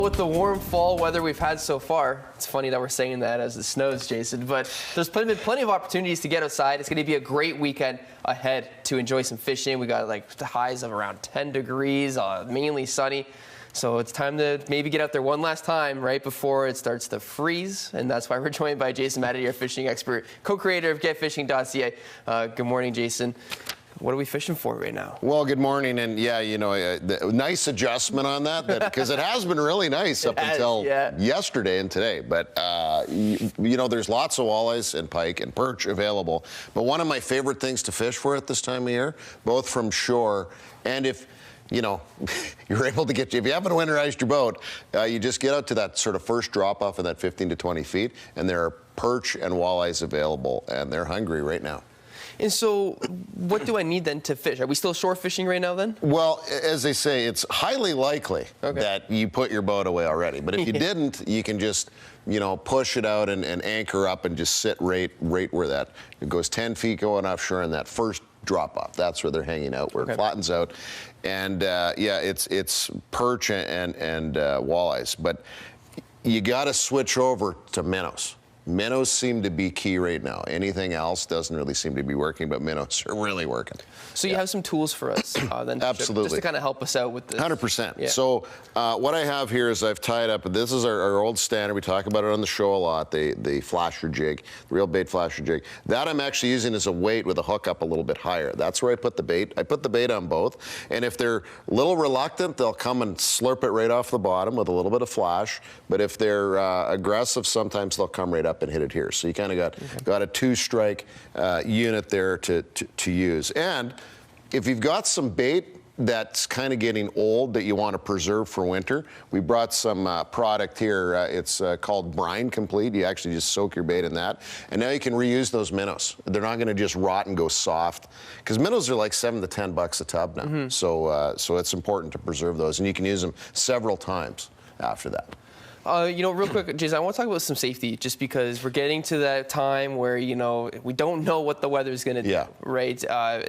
With the warm fall weather we've had so far, it's funny that we're saying that as it snows, Jason, but there's plenty of opportunities to get outside. It's going to be a great weekend ahead to enjoy some fishing. We got like the highs of around 10 degrees, mainly sunny. So it's time to maybe get out there one last time right before it starts to freeze. And that's why we're joined by Jason Matty, our fishing expert, co-creator of GetFishing.ca. Good morning, Jason. What are we fishing for right now? Well, good morning, and yeah, you know, nice adjustment on that because it has been really nice up until yesterday and today. But you know, there's lots of walleyes and pike and perch available. But one of my favorite things to fish for at this time of year, both from shore and if you know, you're able to get, if you haven't winterized your boat, you just get out to that sort of first drop off in that 15 to 20 feet, and there are perch and walleyes available, and they're hungry right now. And so what do I need then to fish? Are we still shore fishing right now then? Well, as they say, it's highly likely that you put your boat away already. But if you didn't, you can just, you know, push it out and anchor up and just sit right where that, it goes 10 feet going offshore in that first drop off. That's where they're hanging out, where it flattens out. And yeah, it's perch and walleyes. But you got to switch over to minnows. Minnows seem to be key right now. Anything else doesn't really seem to be working, but minnows are really working. So you have some tools for us then? Absolutely. Just to kind of help us out with this. 100%. Yeah. So what I have here is I've tied up, this is our old standard. We talk about it on the show a lot, the flasher jig, the real bait flasher jig. That I'm actually using as a weight with a hook up a little bit higher. That's where I put the bait. I put the bait on both. And if they're a little reluctant, they'll come and slurp it right off the bottom with a little bit of flash. But if they're aggressive, sometimes they'll come right up and hit it here. So you kind of got a two-strike unit there to use. And if you've got some bait that's kind of getting old that you want to preserve for winter, we brought some product here. It's called Brine Complete. You actually just soak your bait in that. And now you can reuse those minnows. They're not going to just rot and go soft. Because minnows are like $7 to $10 a tub now. So it's important to preserve those. And you can use them several times after that. You know, real quick, Jason, I want to talk about some safety, just because we're getting to that time where, you know, we don't know what the weather's going to do, right?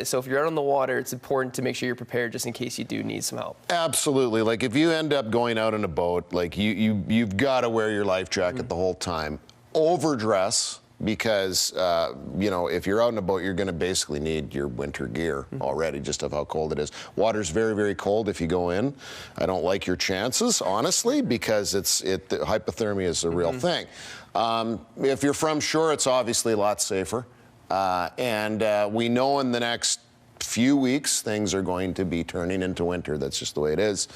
So if you're out on the water, it's important to make sure you're prepared just in case you do need some help. Absolutely. Like if you end up going out in a boat, like you've got to wear your life jacket the whole time. Overdress. Because, you know, if you're out in a boat, you're going to basically need your winter gear already, just of how cold it is. Water's very, very cold if you go in. I don't like your chances, honestly, because hypothermia is a real thing. If you're from shore, it's obviously a lot safer. And we know in the next few weeks, things are going to be turning into winter. That's just the way it is.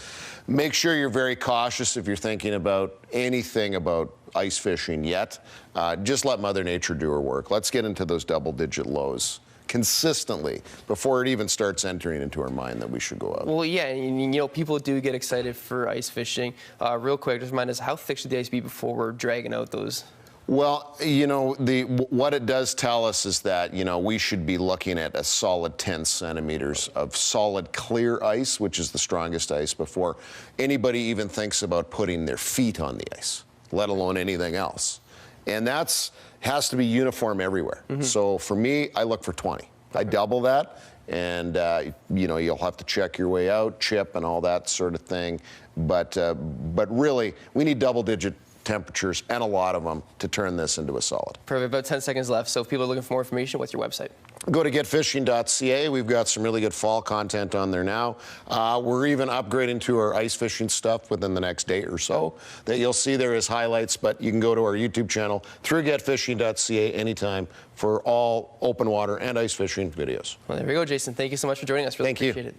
Make sure you're very cautious if you're thinking about anything about ice fishing yet. Just let Mother Nature do her work. Let's get into those double-digit lows consistently before it even starts entering into our mind that we should go out. Well, yeah, and you know, people do get excited for ice fishing. Real quick, just remind us, how thick should the ice be before we're dragging out those? Well, you know, what it does tell us is that, you know, we should be looking at a solid 10 centimeters of solid clear ice, which is the strongest ice, before anybody even thinks about putting their feet on the ice, let alone anything else. And has to be uniform everywhere. So for me, I look for 20. I double that, and you know, you'll have to check your way out, chip and all that sort of thing. But really, we need double-digit temperatures, and a lot of them, to turn this into a solid. Perfect. About 10 seconds left. So if people are looking for more information, what's your website? Go to GetFishing.ca. We've got some really good fall content on there now. We're even upgrading to our ice fishing stuff within the next day or so that you'll see there as highlights, but you can go to our YouTube channel through GetFishing.ca anytime for all open water and ice fishing videos. Well, there we go, Jason. Thank you so much for joining us. Really appreciate it.